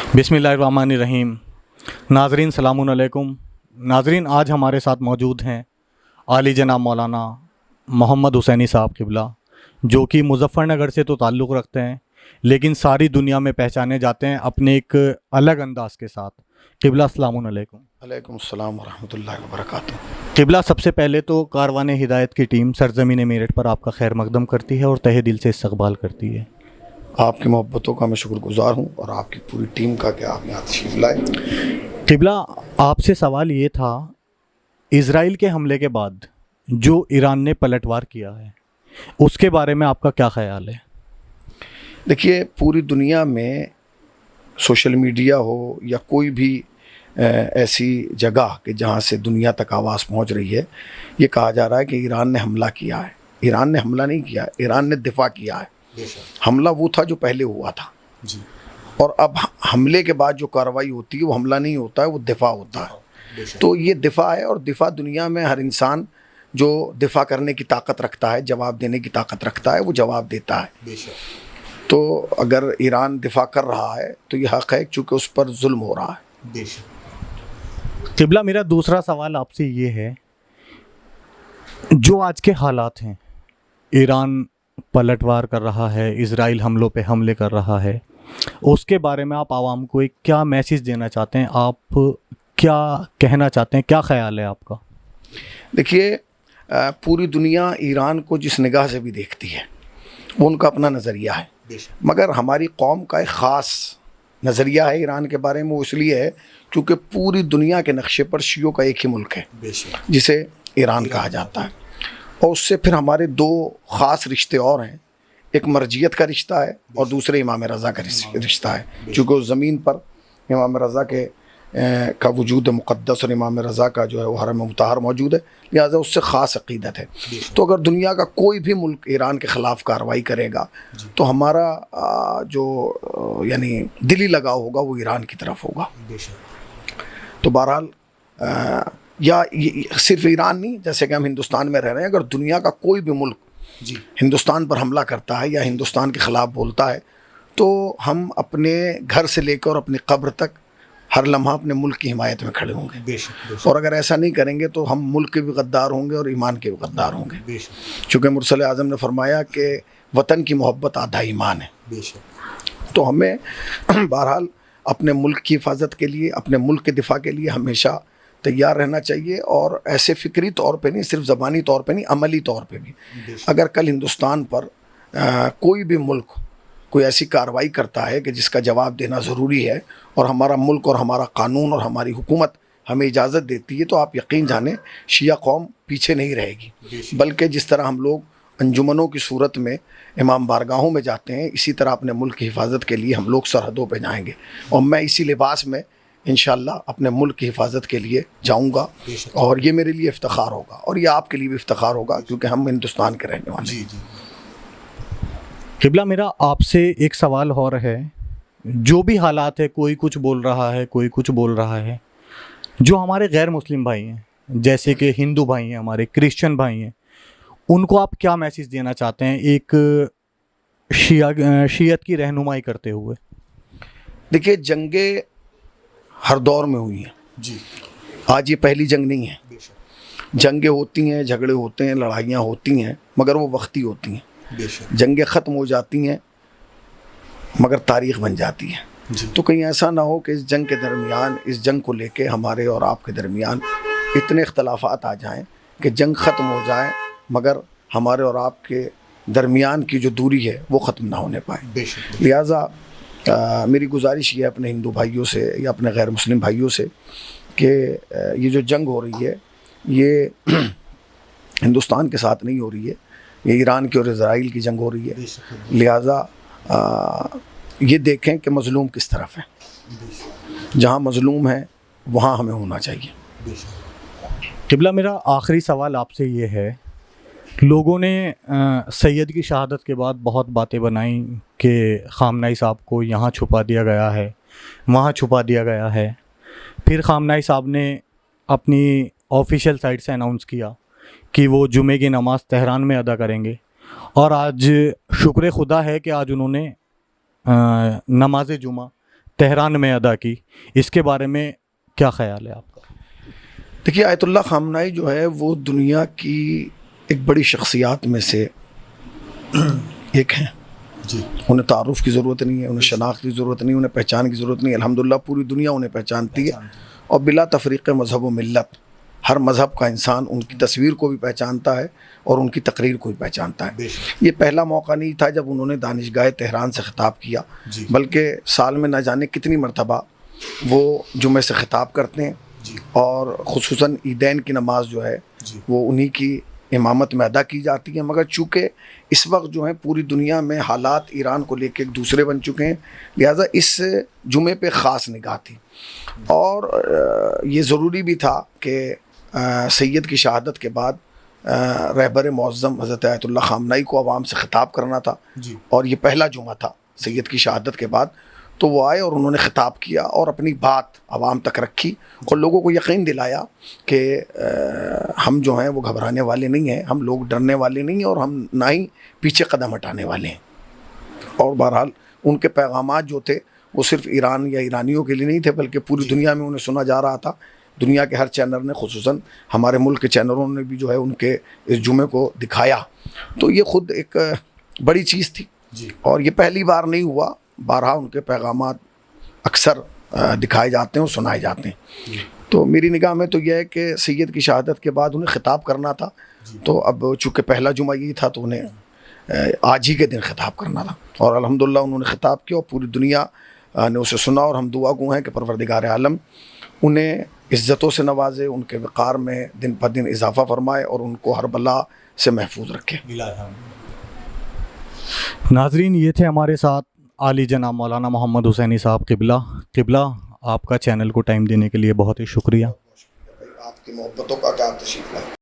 बिस्मिल्लाहिर्रहमानिर्रहीम। नाज़रीन सलाम अलैकुम। नाज़रीन, आज हमारे साथ मौजूद हैं आली जनाब मौलाना मोहम्मद हुसैनी साहब क़िबला, जो कि मुज़फ़्फ़रनगर से तो ताल्लुक़ रखते हैं लेकिन सारी दुनिया में पहचाने जाते हैं अपने एक अलग अंदाज़ के साथ। क़िबला अस्सलामु अलैकुम। वालेकुम अस्सलाम व रहमतुल्लाहि व बरकातुहू। क़िबला, सबसे पहले तो कारवान हिदायत की टीम सरज़मीन मेरठ पर आपका खैर मक़दम करती है और तहे दिल से इस्तक़बाल करती है। आपकी मोहब्बतों का मैं शुक्रगुज़ार हूँ और आपकी पूरी टीम का कि आप यहाँ तशरीफ़ लाए। क़िबला, आपसे सवाल ये था, इज़राइल के हमले के बाद जो ईरान ने पलटवार किया है उसके बारे में आपका क्या ख़याल है? देखिए, पूरी दुनिया में सोशल मीडिया हो या कोई भी ऐसी जगह कि जहाँ से दुनिया तक आवाज़ पहुँच रही है, ये कहा जा रहा है कि ईरान ने हमला किया है। ईरान ने हमला नहीं किया, ईरान ने दिफा किया है। हमला वो था जो पहले हुआ था जी। और अब हमले के बाद जो कार्रवाई होती है वो हमला नहीं होता है, वो दिफा होता है। तो ये दिफा है और दिफा दुनिया में हर इंसान जो दिफा करने की ताकत रखता है, जवाब देने की ताकत रखता है, वो जवाब देता है। तो अगर ईरान दिफा कर रहा है तो ये हक़ है, चूँकि उस पर जुल्म हो रहा है। क़िबला, मेरा दूसरा सवाल आपसे ये है, जो आज के हालात हैं, ईरान पलटवार कर रहा है, इज़राइल हमलों पे हमले कर रहा है, उसके बारे में आप आवाम को एक क्या मैसेज देना चाहते हैं? आप क्या कहना चाहते हैं? क्या ख़याल है आपका? देखिए, पूरी दुनिया ईरान को जिस निगाह से भी देखती है वो उनका अपना नज़रिया है, मगर हमारी कौम का एक ख़ास नज़रिया है ईरान के बारे में। वो इसलिए है क्योंकि पूरी दुनिया के नक्शे पर शियों का एक ही मुल्क है जिसे ईरान कहा जाता है, और उससे फिर हमारे दो ख़ास रिश्ते और हैं। एक मर्जियत का रिश्ता है और दूसरे इमाम रज़ा का रिश्ता है। चूँकि उस ज़मीन पर इमाम रज़ा के का वजूद मुक़द्दस और इमाम रज़ा का जो है वो हरम मुतहर मौजूद है, लिहाजा उससे ख़ास अक़ीदत है। तो अगर दुनिया का कोई भी मुल्क ईरान के ख़िलाफ़ कार्रवाई करेगा तो हमारा जो यानी दिली लगाव होगा वो ईरान की तरफ होगा। तो बहरहाल या सिर्फ ईरान नहीं, जैसे कि हम हिंदुस्तान में रह रहे हैं, अगर दुनिया का कोई भी मुल्क हिंदुस्तान पर हमला करता है या हिंदुस्तान के ख़िलाफ़ बोलता है तो हम अपने घर से लेकर अपनी कब्र तक हर लम्हा अपने मुल्क की हिमायत में खड़े होंगे। और अगर ऐसा नहीं करेंगे तो हम मुल्क के भी गद्दार होंगे और ईमान के भी गद्दार होंगे, चूँकि मुरसल आज़म ने फरमाया कि वतन की मोहब्बत आधा ईमान है। तो हमें बहरहाल अपने मुल्क की हिफाजत के लिए, अपने मुल्क के दिफा के लिए हमेशा तैयार रहना चाहिए, और ऐसे फ़िक्री तौर पे नहीं, सिर्फ ज़बानी तौर पे नहीं, अमली तौर पे भी। अगर कल हिंदुस्तान पर कोई भी मुल्क कोई ऐसी कार्रवाई करता है कि जिसका जवाब देना ज़रूरी है और हमारा मुल्क और हमारा कानून और हमारी हुकूमत हमें इजाज़त देती है, तो आप यकीन जानें शिया कौम पीछे नहीं रहेगी, बल्कि जिस तरह हम लोग अंजुमनों की सूरत में इमाम बारगाहों में जाते हैं, इसी तरह अपने मुल्क की हिफाजत के लिए हम लोग सरहदों पे जाएंगे। और मैं इसी लिबास में इंशाअल्लाह अपने मुल्क की हिफाजत के लिए जाऊंगा, और ये मेरे लिए इफ्तिखार होगा और ये आपके लिए भी इफ्तिखार होगा, क्योंकि हम हिंदुस्तान के रहने वाले हैं। क़िबला, मेरा आपसे एक सवाल और है, जो भी हालात है, कोई कुछ बोल रहा है, कोई कुछ बोल रहा है, जो हमारे गैर मुस्लिम भाई हैं, जैसे कि हिंदू भाई हैं, हमारे क्रिश्चियन भाई हैं, उनको आप क्या मैसेज देना चाहते हैं एक शियत की रहनुमाई करते हुए? देखिए, जंगें हर दौर में हुई हैं जी। आज ये पहली जंग नहीं है। जंगें होती हैं, झगड़े होते हैं, लड़ाइयाँ होती हैं, मगर वो वक्ती होती हैं। जंगें ख़त्म हो जाती हैं मगर तारीख़ बन जाती है। तो कहीं ऐसा ना हो कि इस जंग के दरमियान, इस जंग को लेके हमारे और आपके दरमियान इतने इख्तलाफात आ जाएं कि जंग ख़त्म हो जाए मगर हमारे और आपके दरमियान की जो दूरी है वो ख़त्म ना होने पाए। लिहाजा मेरी गुजारिश ये है अपने हिंदू भाइयों से या अपने गैर मुस्लिम भाइयों से कि ये जो जंग हो रही है ये हिंदुस्तान के साथ नहीं हो रही है, ये ईरान की और इज़राइल की जंग हो रही है। लिहाजा ये देखें कि मज़लूम किस तरफ है, जहाँ मज़लूम है वहाँ हमें होना चाहिए। क़िबला, मेरा आखिरी सवाल आपसे ये है, लोगों ने सैयद की शहादत के बाद बहुत बातें बनाई कि ख़ामनाई साहब को यहाँ छुपा दिया गया है, वहाँ छुपा दिया गया है। फिर ख़ामनाई साहब ने अपनी ऑफिशियल साइट से अनाउंस किया कि वो जुमे की नमाज़ तेहरान में अदा करेंगे, और आज शुक्र खुदा है कि आज उन्होंने नमाज जुमा تہران میں ادا کی، اس کے بارے میں کیا خیال ہے آپ کا؟ دیکھیے آیت اللہ خامنائی جو ہے وہ دنیا کی ایک بڑی شخصیات میں سے ایک ہیں جی انہیں تعارف کی ضرورت نہیں ہے، انہیں شناخت کی ضرورت نہیں، انہیں پہچان کی ضرورت نہیں، الحمدللہ پوری دنیا انہیں پہچانتی ہے، اور بلا تفریق مذہب و ملت ہر مذہب کا انسان ان کی تصویر کو بھی پہچانتا ہے اور ان کی تقریر کو بھی پہچانتا ہے۔ یہ پہلا موقع نہیں تھا جب انہوں نے دانشگاہ تہران سے خطاب کیا، بلکہ سال میں نہ جانے کتنی مرتبہ وہ جمعے سے خطاب کرتے ہیں، اور خصوصاً عیدین کی نماز جو ہے وہ انہی کی امامت میں ادا کی جاتی ہے، مگر چونکہ اس وقت جو ہے پوری دنیا میں حالات ایران کو لے کے ایک دوسرے بن چکے ہیں، لہٰذا اس جمعے پہ خاص نگاہ تھی، اور یہ ضروری بھی تھا کہ سید کی شہادت کے بعد رہبر معظم حضرت آیت اللہ خامنائی کو عوام سے خطاب کرنا تھا، اور یہ پہلا جمعہ تھا سید کی شہادت کے بعد، تو وہ آئے اور انہوں نے خطاب کیا اور اپنی بات عوام تک رکھی، اور لوگوں کو یقین دلایا کہ ہم جو ہیں وہ گھبرانے والے نہیں ہیں، ہم لوگ ڈرنے والے نہیں ہیں، اور ہم نہ ہی پیچھے قدم ہٹانے والے ہیں۔ اور بہرحال ان کے پیغامات جو تھے وہ صرف ایران یا ایرانیوں کے لیے نہیں تھے، بلکہ پوری دنیا میں انہیں سنا جا رہا تھا۔ دنیا کے ہر چینل نے، خصوصاً ہمارے ملک کے چینلوں نے بھی جو ہے ان کے اس جمعے کو دکھایا، تو یہ خود ایک بڑی چیز تھی، اور یہ پہلی بار نہیں ہوا، بارہا ان کے پیغامات اکثر دکھائے جاتے ہیں اور سنائے جاتے ہیں۔ تو میری نگاہ میں تو یہ ہے کہ سید کی شہادت کے بعد انہیں خطاب کرنا تھا، تو اب چونکہ پہلا جمعہ یہی تھا تو انہیں آج ہی کے دن خطاب کرنا تھا، اور الحمدللہ انہوں نے خطاب کیا اور پوری دنیا نے اسے سنا، اور ہم دعا گو ہیں کہ پروردگار عالم انہیں عزتوں سے نوازے، ان کے وقار میں دن پر دن اضافہ فرمائے، اور ان کو ہر بلا سے محفوظ رکھے۔ ناظرین، یہ تھے ہمارے ساتھ عالی جناب مولانا محمد حسینی صاحب قبلہ۔ آپ کا چینل کو ٹائم دینے کے لیے بہت ہی شکریہ۔ آپ کی محبتوں کا کیا تشریف ہے۔